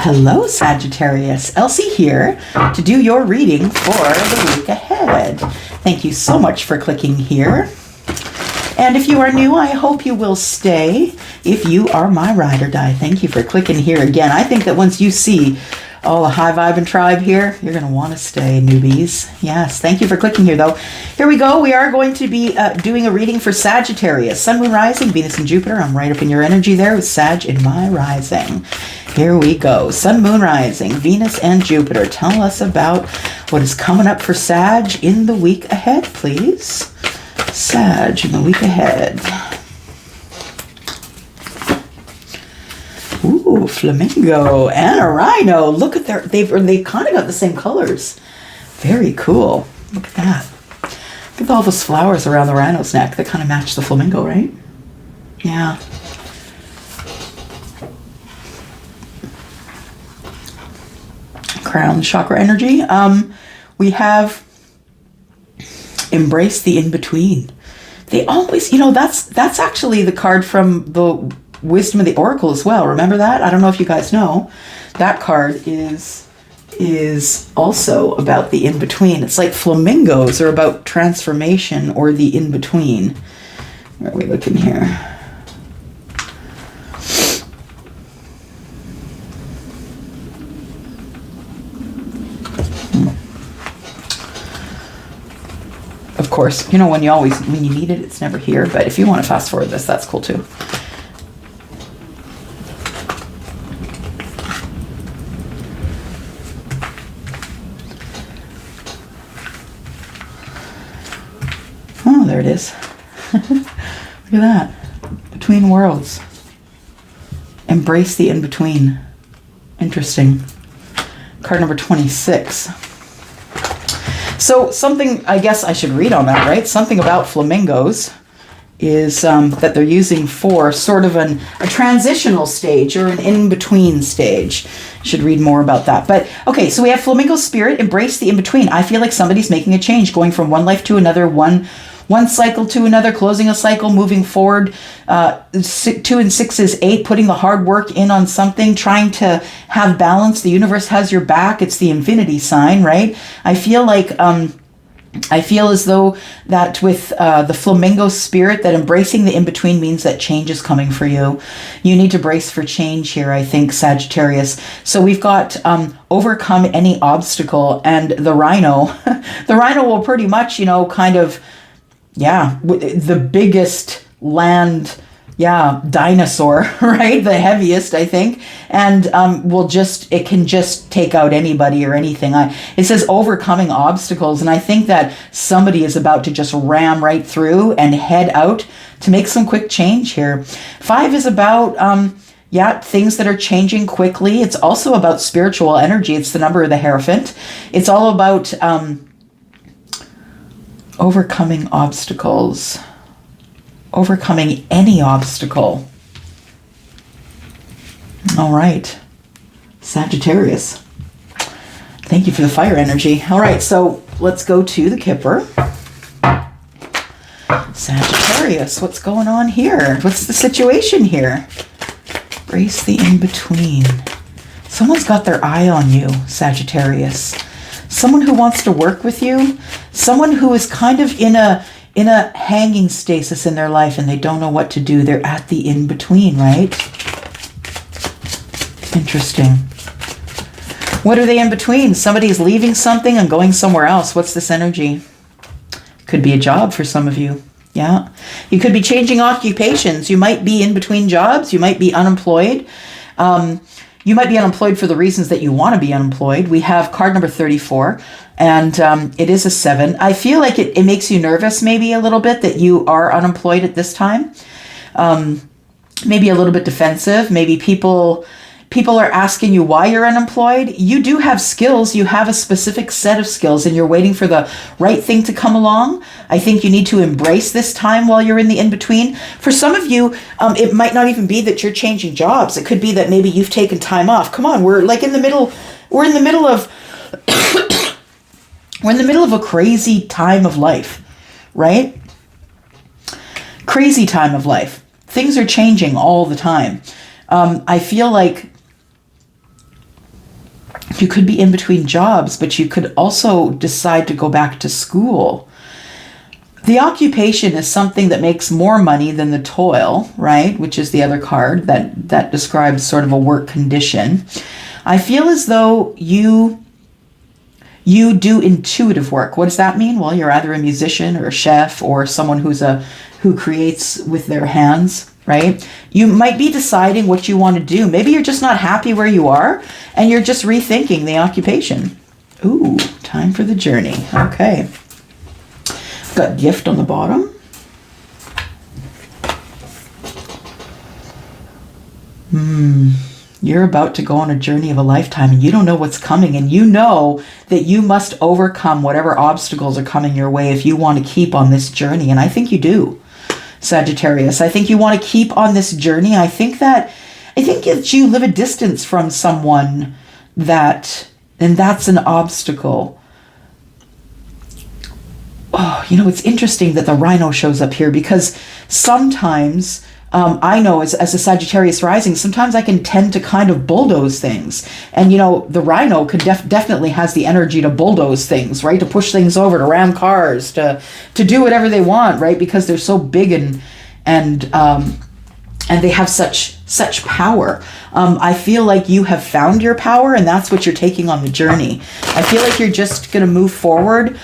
Hello, Sagittarius. Elsie here to do your reading for the week ahead. Thank you so much for clicking here. And if you are new, I hope you will stay. If you are my ride or die, thank you for clicking here again. I think that once you see all the high vibe and tribe here, you're going to want to stay, newbies. Yes, thank you for clicking here, though. Here we go. We are going to be doing a reading for Sagittarius. Sun, Moon, Rising, Venus, and Jupiter. I'm right up in your energy there with Sag in my rising. Here we go. Sun, Moon, Rising, Venus, and Jupiter. Tell us about what is coming up for Sag in the week ahead, please. Sag in the week ahead. Ooh, flamingo and a rhino. Look at they've kind of got the same colors. Very cool. Look at that. Look at all those flowers around the rhino's neck that kind of match the flamingo, right? Yeah. Crown chakra energy. We have embrace the in-between. They always, that's actually the card from the Wisdom of the Oracle as well. Remember that? I don't know if you guys know. That card is also about the in-between. It's like flamingos are about transformation or the in-between. Where are we looking here? Of course, when you need it, it's never here. But if you want to fast forward this, that's cool too. Oh, there it is. Look at that. Between worlds. Embrace the in-between. Interesting. Card number 26. So something, I guess I should read on that, right? Something about flamingos is that they're using for sort of a transitional stage or an in-between stage. I should read more about that. But okay, so we have flamingo spirit, embrace the in-between. I feel like somebody's making a change, going from one life to another, one cycle to another, closing a cycle, moving forward. 2 and 6 is 8, putting the hard work in on something, trying to have balance. The universe has your back. It's the infinity sign, right? I feel as though that with the flamingo spirit, that embracing the in-between means that change is coming for you. You need to brace for change here, I think, Sagittarius. So we've got overcome any obstacle, and the rhino. The rhino will pretty much, the biggest land, dinosaur, right? The heaviest, I think. And it can just take out anybody or anything. It says overcoming obstacles. And I think that somebody is about to just ram right through and head out to make some quick change here. 5 is about, things that are changing quickly. It's also about spiritual energy. It's the number of the Hierophant. It's all about overcoming obstacles. Overcoming any obstacle. All right. Sagittarius. Thank you for the fire energy. All right, so let's go to the Kipper. Sagittarius, what's going on here? What's the situation here? Brace the in-between. Someone's got their eye on you, Sagittarius. Someone who wants to work with you. Someone who is kind of in a hanging stasis in their life and they don't know what to do. They're at the in-between, right? Interesting. What are they in between? Somebody's leaving something and going somewhere else. What's this energy? Could be a job for some of you. Yeah. You could be changing occupations. You might be in between jobs. You might be unemployed. You might be unemployed for the reasons that you want to be unemployed. We have card number 34, and it is a 7. I feel like it makes you nervous maybe a little bit that you are unemployed at this time. Maybe a little bit defensive. Maybe people are asking you why you're unemployed. You do have skills. You have a specific set of skills, and you're waiting for the right thing to come along. I think you need to embrace this time while you're in the in-between. For some of you, it might not even be that you're changing jobs. It could be that maybe you've taken time off. Come on, we're in the middle of we're in the middle of a crazy time of life, right? Crazy time of life. Things are changing all the time. I feel like You could be in between jobs, but you could also decide to go back to school. The occupation is something that makes more money than the toil, right? Which is the other card that describes sort of a work condition. I feel as though you do intuitive work. What does that mean? Well, you're either a musician or a chef or someone who creates with their hands, right? You might be deciding what you want to do. Maybe you're just not happy where you are and you're just rethinking the occupation. Ooh, time for the journey. Okay. Got gift on the bottom. You're about to go on a journey of a lifetime and you don't know what's coming, and you know that you must overcome whatever obstacles are coming your way if you want to keep on this journey. And I think you do, Sagittarius. I think you want to keep on this journey. I think that you live a distance from someone and that's an obstacle. Oh, it's interesting that the rhino shows up here, because sometimes I know as a Sagittarius rising, sometimes I can tend to kind of bulldoze things. And, the rhino could definitely has the energy to bulldoze things, right? To push things over, to ram cars, to do whatever they want, right? Because they're so big and they have such power. I feel like you have found your power, and that's what you're taking on the journey. I feel like you're just going to move forward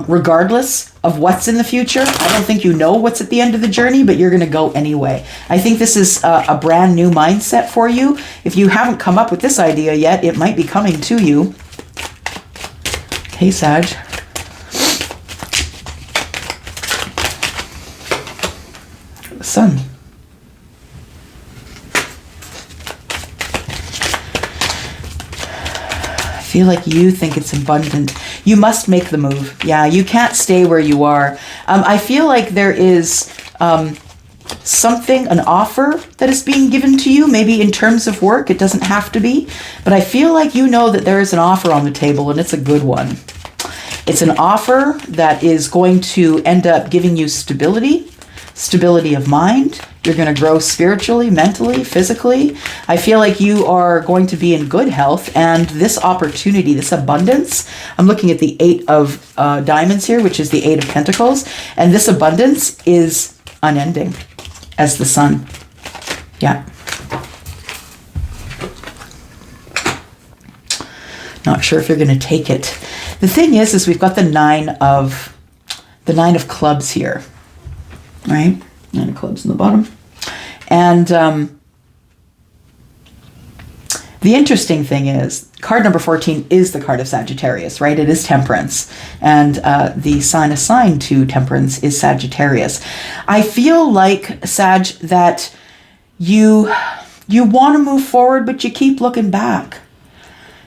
regardless of what's in the future. I don't think you know what's at the end of the journey, but you're going to go anyway. I think this is a brand new mindset for you. If you haven't come up with this idea yet, it might be coming to you. Hey, Sag. The sun. I feel like you think it's abundant. You must make the move. Yeah, you can't stay where you are. I feel like there is an offer that is being given to you, maybe in terms of work. It doesn't have to be. But I feel like you know that there is an offer on the table, and it's a good one. It's an offer that is going to end up giving you stability of mind. You're going to grow spiritually, mentally, physically. I feel like you are going to be in good health, and this opportunity, this abundance, I'm looking at the 8 of diamonds here, which is the 8 of pentacles, and this abundance is unending as the sun. Yeah. Not sure if you're going to take it. The thing is we've got the 9 of clubs here. Right? 9 of clubs in the bottom. And the interesting thing is, card number 14 is the card of Sagittarius, right? It is temperance. And the sign assigned to temperance is Sagittarius. I feel like, Sag, that you want to move forward, but you keep looking back.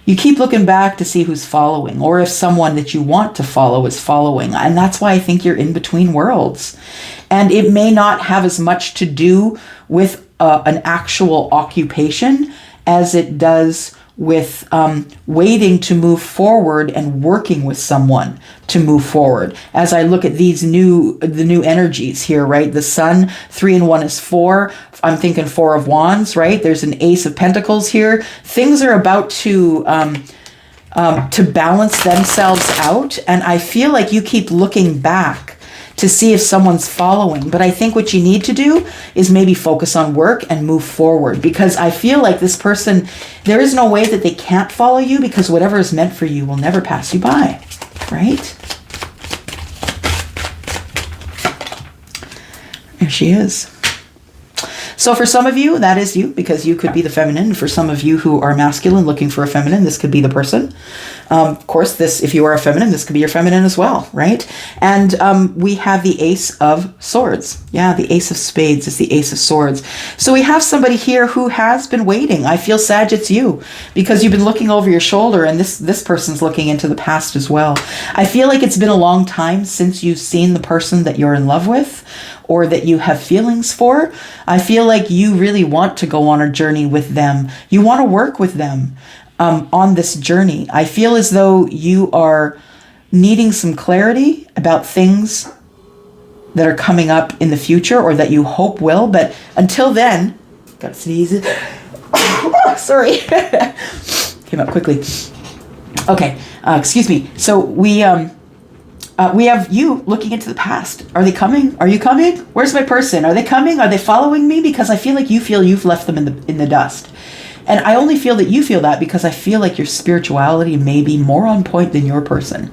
You keep looking back to see who's following, or if someone that you want to follow is following. And that's why I think you're in between worlds. And it may not have as much to do with an actual occupation as it does with waiting to move forward and working with someone to move forward. As I look at the new energies here, right? The sun, 3 and 1 is 4. I'm thinking 4 of wands, right? There's an ace of pentacles here. Things are about to balance themselves out. And I feel like you keep looking back to see if someone's following. But I think what you need to do is maybe focus on work and move forward, because I feel like this person, there is no way that they can't follow you, because whatever is meant for you will never pass you by, right? There she is. So for some of you, that is you, because you could be the feminine. For some of you who are masculine looking for a feminine, this could be the person. Of course, if you are a feminine, this could be your feminine as well, right? And we have the Ace of Swords. Yeah, the Ace of Spades is the Ace of Swords. So we have somebody here who has been waiting. I feel, Sag, it's you, because you've been looking over your shoulder, and this person's looking into the past as well. I feel like it's been a long time since you've seen the person that you're in love with, or that you have feelings for. I feel like you really want to go on a journey with them. You want to work with them on this journey. I feel as though you are needing some clarity about things that are coming up in the future, or that you hope will. But until then, gotta sneeze. Sorry. Came up quickly. Okay, excuse me. So we have you looking into the past. Are they coming? Are you coming? Where's my person? Are they coming? Are they following me? Because I feel like you feel you've left them in the dust. And I only feel that you feel that because I feel like your spirituality may be more on point than your person.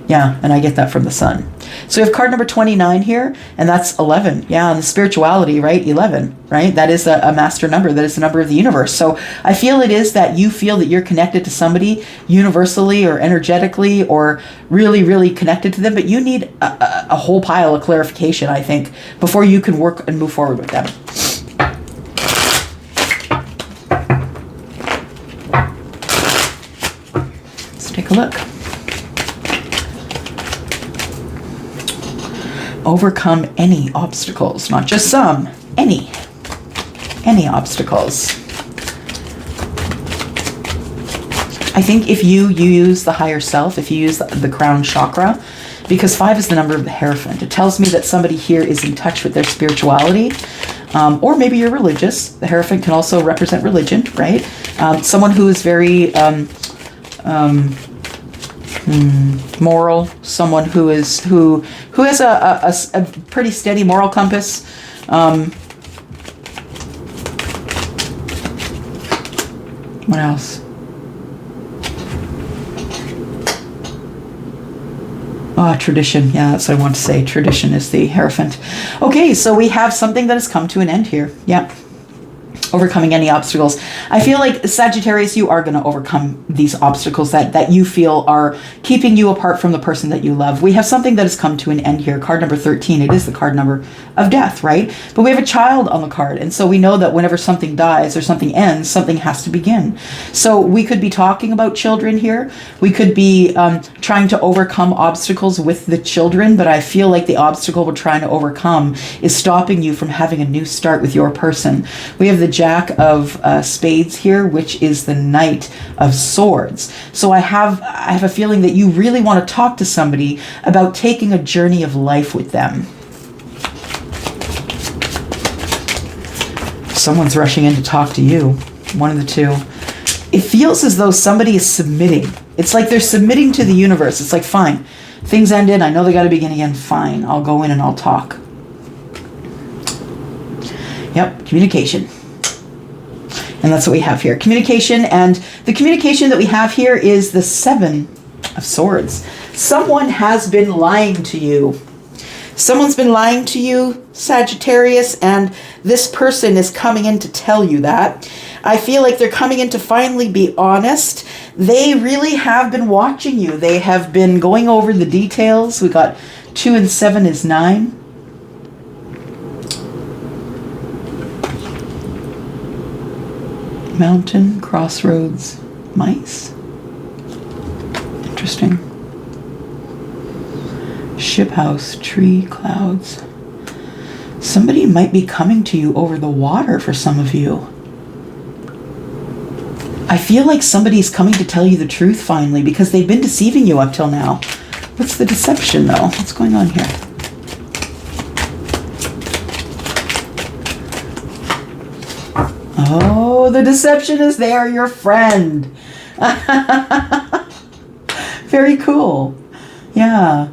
Yeah, and I get that from the sun. So we have card number 29 here, and that's 11. Yeah, and the spirituality, right? 11, right? That is a master number. That is the number of the universe. So I feel it is that you feel that you're connected to somebody universally or energetically or really, really connected to them, but you need a whole pile of clarification, I think, before you can work and move forward with them. Let's take a look. Overcome any obstacles, not just some, any obstacles. I think if you use the higher self, if you use the crown chakra, because 5 is the number of the Hierophant, it tells me that somebody here is in touch with their spirituality, or maybe you're religious. The Hierophant can also represent religion, right? Someone who is very moral, someone who has a pretty steady moral compass. What else? Tradition. Yeah, that's what I want to say. Tradition is the Hierophant. Okay, so we have something that has come to an end here. Yeah. Overcoming any obstacles. I feel like Sagittarius, you are going to overcome these obstacles that you feel are keeping you apart from the person that you love. We have something that has come to an end here. Card number 13. It is the card number of death, right? But we have a child on the card. And so we know that whenever something dies or something ends, something has to begin. So we could be talking about children here. We could be trying to overcome obstacles with the children. But I feel like the obstacle we're trying to overcome is stopping you from having a new start with your person. We have the Jack of Spades here, which is the Knight of Swords. So I have a feeling that you really want to talk to somebody about taking a journey of life with them. Someone's rushing in to talk to you. One of the two. It feels as though somebody is submitting. It's like they're submitting to the universe. It's like, fine, things ended. I know they got to begin again. Fine, I'll go in and I'll talk. Yep, communication. And that's what we have here. Communication, and the communication that we have here is the 7 of Swords. Someone has been lying to you. Someone's been lying to you, Sagittarius, and this person is coming in to tell you that. I feel like they're coming in to finally be honest. They really have been watching you. They have been going over the details. We got 2 and 7 is 9. Mountain, crossroads, mice. Interesting. Ship house, tree, clouds. Somebody might be coming to you over the water for some of you. I feel like somebody's coming to tell you the truth finally because they've been deceiving you up till now. What's the deception though? What's going on here? Oh, the deception is they are your friend. Very cool. Yeah.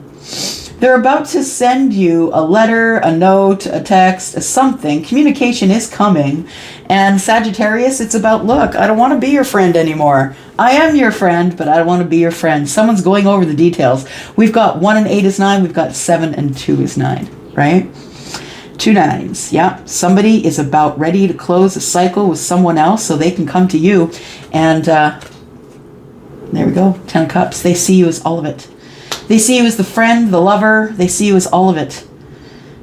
They're about to send you a letter, a note, a text, a something. Communication is coming. And Sagittarius, it's about, look, I don't want to be your friend anymore. I am your friend, but I don't want to be your friend. Someone's going over the details. We've got 1 and 8 is 9. We've got 7 and 2 is 9, right? 2 9s. Yeah. Somebody is about ready to close a cycle with someone else so they can come to you. And there we go. 10 of Cups. They see you as all of it. They see you as the friend, the lover. They see you as all of it.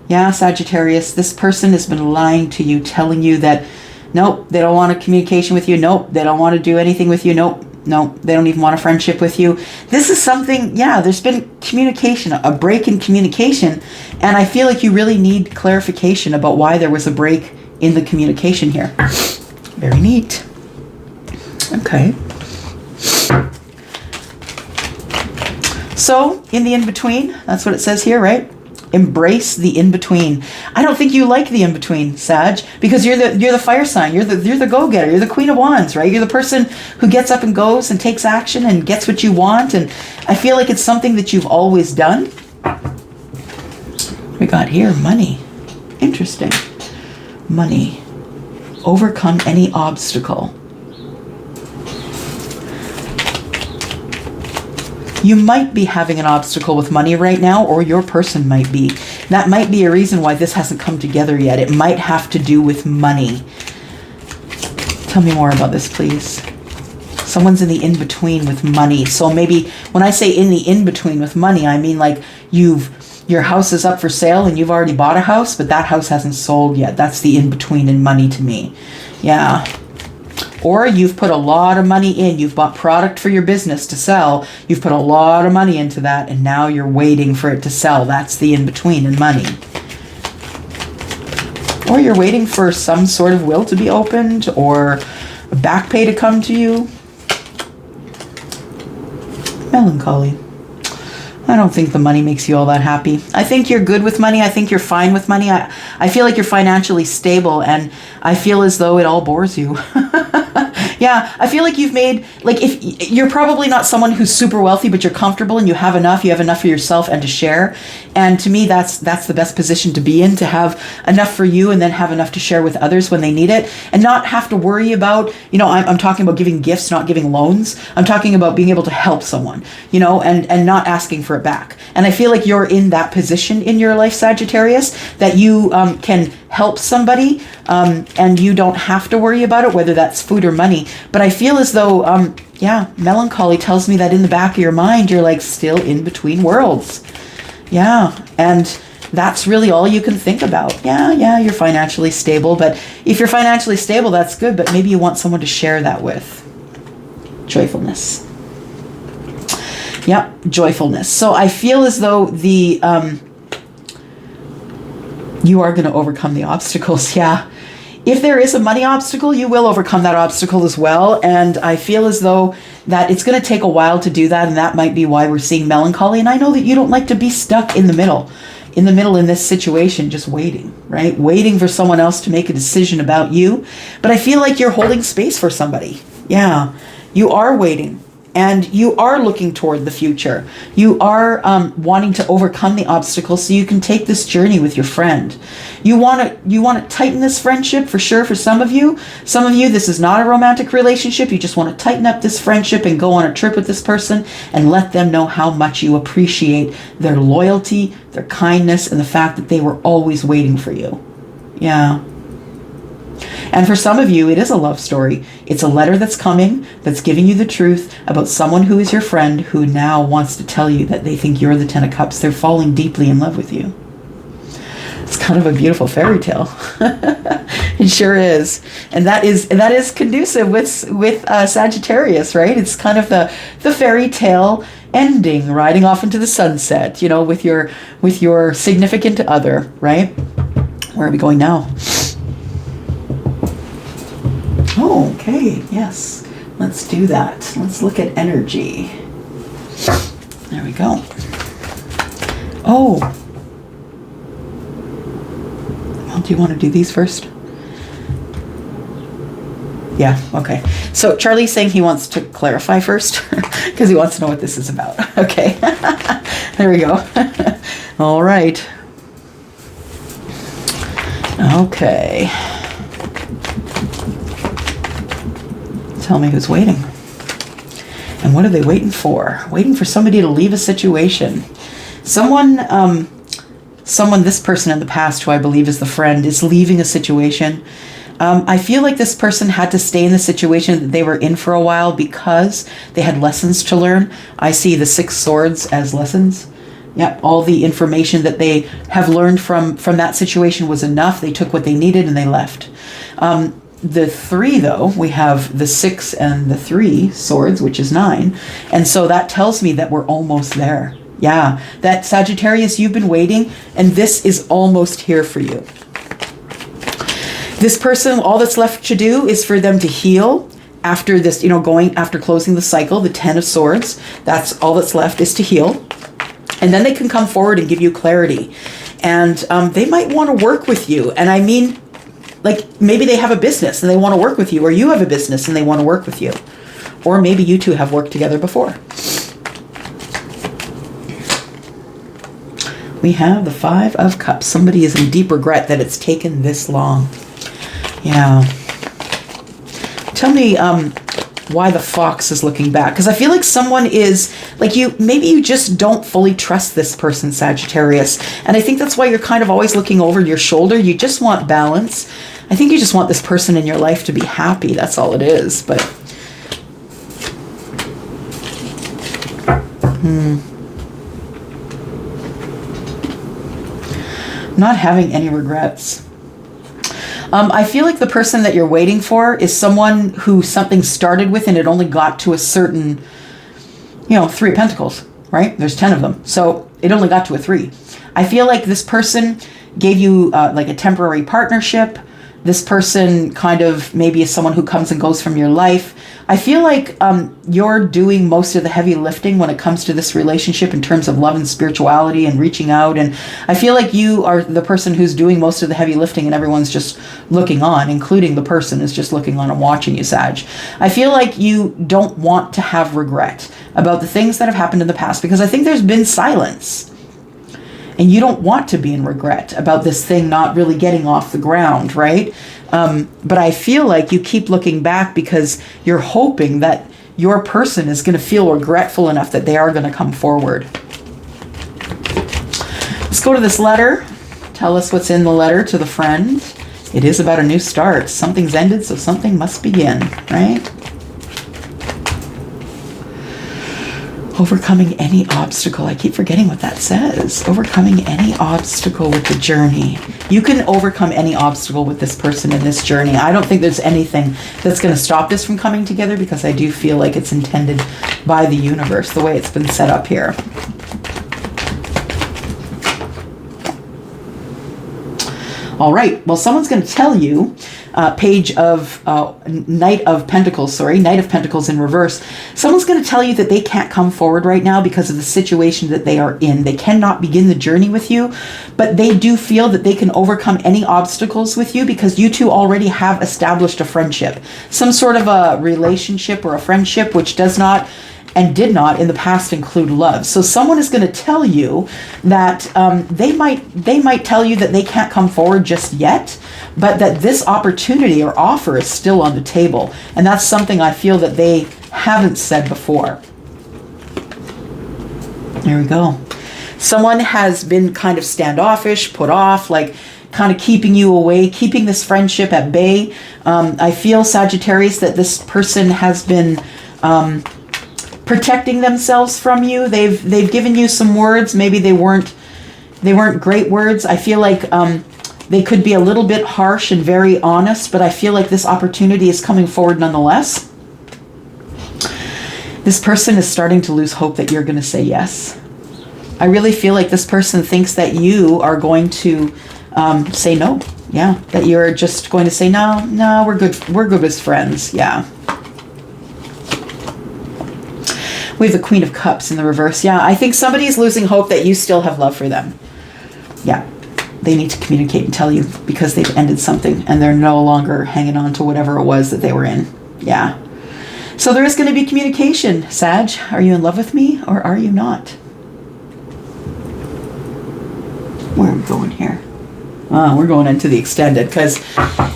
Yeah, Sagittarius, this person has been lying to you, telling you that, nope, they don't want a communication with you. Nope, they don't want to do anything with you. Nope, nope, they don't even want a friendship with you. This is something, yeah, there's been communication, a break in communication. And I feel like you really need clarification about why there was a break in the communication here. Very neat. Okay. So, in the in-between, that's what it says here, right? Embrace the in-between. I don't think you like the in-between, Sag, because you're the fire sign. You're the go-getter. You're the Queen of Wands, right? You're the person who gets up and goes and takes action and gets what you want. And I feel like it's something that you've always done. We got here, money. Interesting. Money. Overcome any obstacle. You might be having an obstacle with money right now, or your person might be. That might be a reason why this hasn't come together yet. It might have to do with money. Tell me more about this, please. Someone's in the in-between with money. So maybe when I say in the in-between with money, I mean like your house is up for sale and you've already bought a house, but that house hasn't sold yet. That's the in-between in money to me. Yeah. Or you've put a lot of money in. You've bought product for your business to sell. You've put a lot of money into that, and now you're waiting for it to sell. That's the in-between in money. Or you're waiting for some sort of will to be opened, or a back pay to come to you. Melancholy. I don't think the money makes you all that happy. I think you're good with money. I think you're fine with money. I feel like you're financially stable, and I feel as though it all bores you. Yeah, I feel like you've made, like, if you're probably not someone who's super wealthy, but you're comfortable and you have enough for yourself and to share. And to me, that's the best position to be in, to have enough for you and then have enough to share with others when they need it, and not have to worry about, I'm talking about giving gifts, not giving loans. I'm talking about being able to help someone, and not asking for it back. And I feel like you're in that position in your life, Sagittarius, that you can help somebody, and you don't have to worry about it, whether that's food or money. But I feel as though, melancholy tells me that in the back of your mind, you're like still in between worlds. Yeah. And that's really all you can think about. Yeah, you're financially stable. But if you're financially stable, that's good. But maybe you want someone to share that with. Joyfulness. Yep, joyfulness. So I feel as though you are going to overcome the obstacles. Yeah. If there is a money obstacle, you will overcome that obstacle as well. And I feel as though that it's going to take a while to do that. And that might be why we're seeing melancholy. And I know that you don't like to be stuck in the middle in this situation, just waiting, right? Waiting for someone else to make a decision about you. But I feel like you're holding space for somebody. Yeah, you are waiting. And you are looking toward the future. You are wanting to overcome the obstacles so you can take this journey with your friend. You want to tighten this friendship for sure. For some of you, this is not a romantic relationship. You just want to tighten up this friendship and go on a trip with this person and let them know how much you appreciate their loyalty, their kindness, and the fact that they were always waiting for you. Yeah. And for some of you, it is a love story. It's a letter that's coming, that's giving you the truth about someone who is your friend, who now wants to tell you that they think you're the Ten of Cups. They're falling deeply in love with you. It's kind of a beautiful fairy tale. It sure is. And that is conducive with Sagittarius, right? It's kind of the fairy tale ending, riding off into the sunset, with your significant other, right? Where are we going now? Oh, okay, yes. Let's do that. Let's look at energy. There we go. Oh. Well, do you want to do these first? Yeah, okay. So Charlie's saying he wants to clarify first because he wants to know what this is about. Okay. There we go. All right. Okay. Tell me who's waiting. And what are they waiting for? Waiting for somebody to leave a situation. Someone, this person in the past, who I believe is the friend, is leaving a situation. I feel like this person had to stay in the situation that they were in for a while because they had lessons to learn. I see the 6 swords as lessons. Yep, all the information that they have learned from that situation was enough. They took what they needed and they left. The 3, though, we have the 6 and the 3 swords, which is 9. And so that tells me that we're almost there. Yeah, that Sagittarius, you've been waiting, and this is almost here for you. This person, all that's left to do is for them to heal after this, after closing the cycle, the 10 of Swords. That's all that's left, is to heal. And then they can come forward and give you clarity. And they might want to work with you. And I mean, like, maybe they have a business and they want to work with you, or you have a business and they want to work with you. Or maybe you two have worked together before. We have the Five of Cups. Somebody is in deep regret that it's taken this long. Yeah. Tell me why the Fox is looking back. Because I feel like someone is, like, maybe you just don't fully trust this person, Sagittarius. And I think that's why you're kind of always looking over your shoulder. You just want balance. I think you just want this person in your life to be happy. That's all it is. But not having any regrets. I feel like the person that you're waiting for is someone who something started with and it only got to a certain, Three of Pentacles, right? There's 10 of them. So it only got to a 3. I feel like this person gave you like a temporary partnership. This person kind of maybe is someone who comes and goes from your life. I feel like you're doing most of the heavy lifting when it comes to this relationship in terms of love and spirituality and reaching out. And I feel like you are the person who's doing most of the heavy lifting and everyone's just looking on, including the person is just looking on and watching you, Sag. I feel like you don't want to have regret about the things that have happened in the past because I think there's been silence. And you don't want to be in regret about this thing not really getting off the ground, right? But I feel like you keep looking back because you're hoping that your person is going to feel regretful enough that they are going to come forward. Let's go to this letter. Tell us what's in the letter to the friend. It is about a new start. Something's ended, so something must begin, right? Overcoming any obstacle. I keep forgetting what that says. Overcoming any obstacle with the journey. You can overcome any obstacle with this person in this journey. I don't think there's anything that's going to stop this from coming together because I do feel like it's intended by the universe, the way it's been set up here. All right. Well, someone's going to tell you, Knight of Pentacles in reverse. Someone's going to tell you that they can't come forward right now because of the situation that they are in. They cannot begin the journey with you, but they do feel that they can overcome any obstacles with you because you two already have established a friendship, some sort of a relationship or a friendship, which does not and did not in the past include love. So someone is going to tell you that they might tell you that they can't come forward just yet, but that this opportunity or offer is still on the table. And that's something I feel that they haven't said before. There we go. Someone has been kind of standoffish, put off, like kind of keeping you away, keeping this friendship at bay. I feel, Sagittarius, that this person has been protecting themselves from you. They've given you some words. Maybe they weren't great words. I feel like they could be a little bit harsh and very honest, but I feel like this opportunity is coming forward nonetheless. This person is starting to lose hope that you're going to say yes. I really feel like this person thinks that you are going to say no. Yeah, that you're just going to say no, we're good. We're good as friends. Yeah. We have the Queen of Cups in the reverse. Yeah, I think somebody's losing hope that you still have love for them. Yeah, they need to communicate and tell you because they've ended something and they're no longer hanging on to whatever it was that they were in. Yeah. So there is going to be communication, Sag. Are you in love with me or are you not? Where are we going here? We're going into the extended because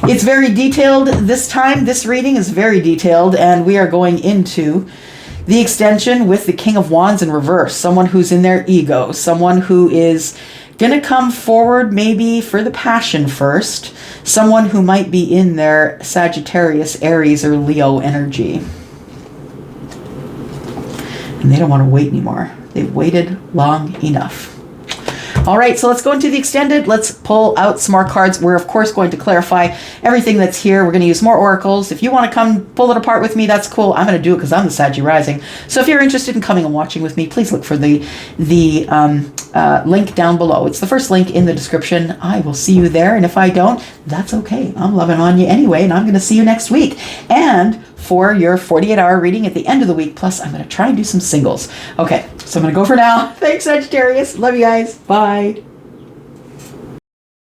it's very detailed this time. This reading is very detailed and we are going into the extension with the King of Wands in reverse. Someone who's in their ego. Someone who is going to come forward maybe for the passion first. Someone who might be in their Sagittarius, Aries, or Leo energy. And they don't want to wait anymore. They've waited long enough. All right, so let's go into the extended. Let's pull out some more cards. We're, of course, going to clarify everything that's here. We're going to use more oracles. If you want to come pull it apart with me, that's cool. I'm going to do it because I'm the Saggy Rising. So if you're interested in coming and watching with me, please look for the link down below. It's the first link in the description. I will see you there. And if I don't, that's okay. I'm loving on you anyway, and I'm going to see you next week. And for your 48-hour reading at the end of the week, plus I'm going to try and do some singles. Okay, So I'm going to go for now. Thanks, Sagittarius. Love you guys. Bye.